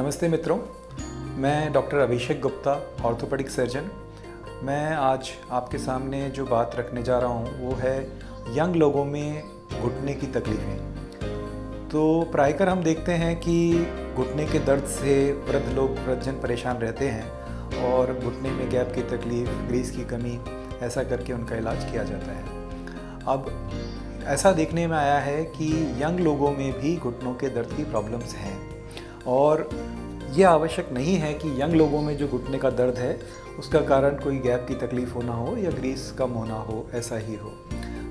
नमस्ते मित्रों, मैं doctor Abhishek Gupta, orthopaedic surgeon. मैं आज आपके सामने जो बात रखने जा रहा हूँ वो है यंग लोगों में घुटने की तकलीफ़ें। तो प्रायकर हम देखते हैं कि घुटने के दर्द से वृद्धजन परेशान रहते हैं और घुटने में गैप की तकलीफ़, ग्रीस की कमी, ऐसा करके उनका इलाज किया जाता है। अब ऐसा देखने में आया है कि यंग लोगों में भी घुटनों के दर्द की प्रॉब्लम्स हैं और ये आवश्यक नहीं है कि यंग लोगों में जो घुटने का दर्द है उसका कारण कोई गैप की तकलीफ़ होना हो या ग्रीस कम होना हो, ऐसा ही हो।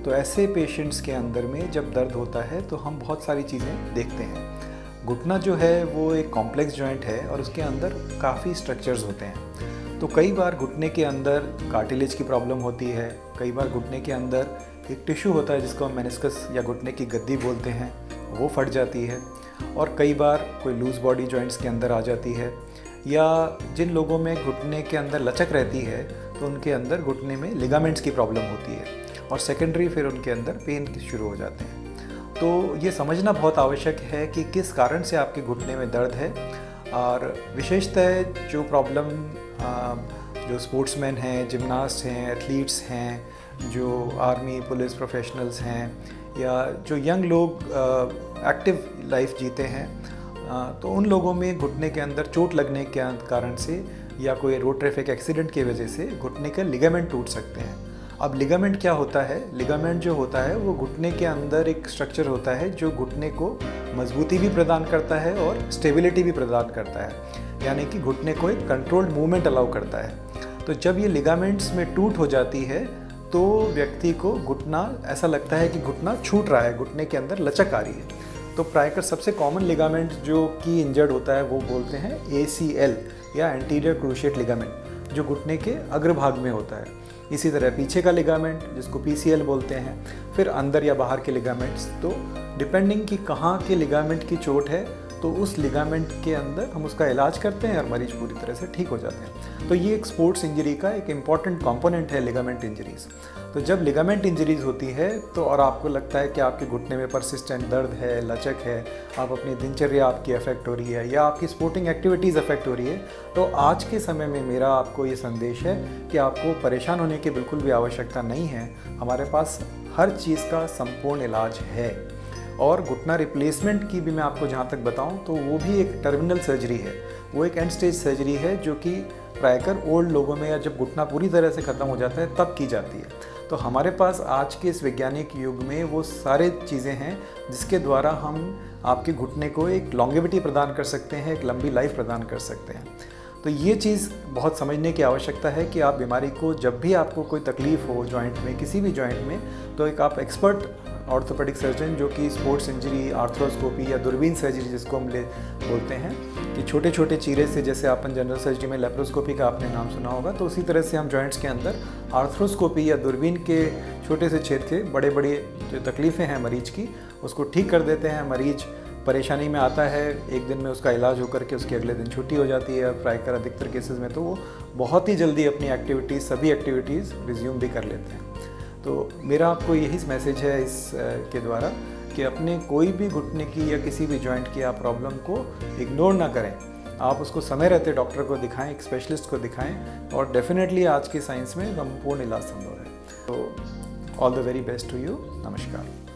तो ऐसे पेशेंट्स के अंदर में जब दर्द होता है तो हम बहुत सारी चीज़ें देखते हैं। घुटना जो है वो एक कॉम्प्लेक्स जॉइंट है और उसके अंदर काफ़ी स्ट्रक्चर्स होते हैं। तो कई बार घुटने के अंदर कार्टिलेज की प्रॉब्लम होती है, कई बार घुटने के अंदर एक टिश्यू होता है जिसको हम मेनिस्कस या घुटने की गद्दी बोलते हैं, वो फट जाती है। और कई बार कोई लूज़ बॉडी जॉइंट्स के अंदर आ जाती है, या जिन लोगों में घुटने के अंदर लचक रहती है तो उनके अंदर घुटने में लिगामेंट्स की प्रॉब्लम होती है और सेकेंडरी फिर उनके अंदर पेन शुरू हो जाते हैं। तो ये समझना बहुत आवश्यक है कि किस कारण से आपके घुटने में दर्द है। और विशेषतः जो प्रॉब्लम जो स्पोर्ट्समैन हैं, जिमनास्ट हैं, एथलीट्स हैं, जो आर्मी पुलिस प्रोफेशनल्स हैं, या जो यंग लोग एक्टिव लाइफ जीते हैं, तो उन लोगों में घुटने के अंदर चोट लगने के कारण से या कोई रोड ट्रैफिक एक्सीडेंट की वजह से घुटने के लिगामेंट टूट सकते हैं। अब लिगामेंट क्या होता है? लिगामेंट जो होता है वो घुटने के अंदर एक स्ट्रक्चर होता है जो घुटने को मजबूती भी प्रदान करता है और स्टेबिलिटी भी प्रदान करता है, यानी कि घुटने को एक कंट्रोल्ड मूवमेंट अलाउ करता है। तो जब ये लिगामेंट्स में टूट हो जाती है तो व्यक्ति को घुटना ऐसा लगता है कि घुटना छूट रहा है, घुटने के अंदर लचक आ रही है। तो प्रायकर सबसे कॉमन लिगामेंट जो कि इंजर्ड होता है वो बोलते हैं ACL या एंटीरियर क्रूशिएट लिगामेंट, जो घुटने के अग्रभाग में होता है। इसी तरह पीछे का लिगामेंट जिसको PCL बोलते हैं, फिर अंदर या बाहर के लिगामेंट्स। तो डिपेंडिंग कि कहाँ के लिगामेंट की चोट है तो उस लिगामेंट के अंदर हम उसका इलाज करते हैं और मरीज पूरी तरह से ठीक हो जाते हैं। तो ये एक स्पोर्ट्स इंजरी का एक इम्पॉर्टेंट कंपोनेंट है लिगामेंट इंजरीज। तो जब लिगामेंट इंजरीज होती है तो और आपको लगता है कि आपके घुटने में परसिस्टेंट दर्द है, लचक है, आप अपनी दिनचर्या आपकी अफेक्ट हो रही है या आपकी स्पोर्टिंग एक्टिविटीज़ अफेक्ट हो रही है, तो आज के समय में मेरा आपको ये संदेश है कि आपको परेशान होने की बिल्कुल भी आवश्यकता नहीं है। हमारे पास हर चीज़ का संपूर्ण इलाज है। और घुटना रिप्लेसमेंट की भी मैं आपको जहाँ तक बताऊँ तो वो भी एक टर्मिनल सर्जरी है, वो एक एंड स्टेज सर्जरी है जो कि प्रायकर ओल्ड लोगों में या जब घुटना पूरी तरह से ख़त्म हो जाता है तब की जाती है। तो हमारे पास आज के इस वैज्ञानिक युग में वो सारे चीज़ें हैं जिसके द्वारा हम आपके घुटने को एक लॉन्गेविटी प्रदान कर सकते हैं, एक लंबी लाइफ प्रदान कर सकते हैं। तो ये चीज़ बहुत समझने की आवश्यकता है कि आप बीमारी को जब भी आपको कोई तकलीफ़ हो जॉइंट में, किसी भी जॉइंट में, तो एक आप एक्सपर्ट ऑर्थोपेडिक सर्जन जो कि स्पोर्ट्स इंजरी, आर्थ्रोस्कोपी या दूरबीन सर्जरी जिसको हम बोलते हैं कि छोटे छोटे चीरे से, जैसे अपन जनरल सर्जरी में लेप्रोस्कोपी का आपने नाम सुना होगा, तो उसी तरह से हम जॉइंट्स के अंदर आर्थ्रोस्कोपी या दूरबीन के छोटे से छेद के बड़े बड़े जो तकलीफ़ें हैं मरीज की, उसको ठीक कर देते हैं। मरीज परेशानी में आता है, एक दिन में उसका इलाज होकर के उसके अगले दिन छुट्टी हो जाती है। प्रायकर अधिकतर केसेस में तो वो बहुत ही जल्दी अपनी एक्टिविटीज़, सभी एक्टिविटीज़ रिज्यूम भी कर लेते हैं। तो मेरा आपको यही मैसेज है इस के द्वारा कि अपने कोई भी घुटने की या किसी भी जॉइंट की आप प्रॉब्लम को इग्नोर ना करें। आप उसको समय रहते डॉक्टर को दिखाएं, एक स्पेशलिस्ट को दिखाएं, और डेफिनेटली आज की साइंस में संपूर्ण इलाज संभव है। तो all the very best to you. नमस्कार।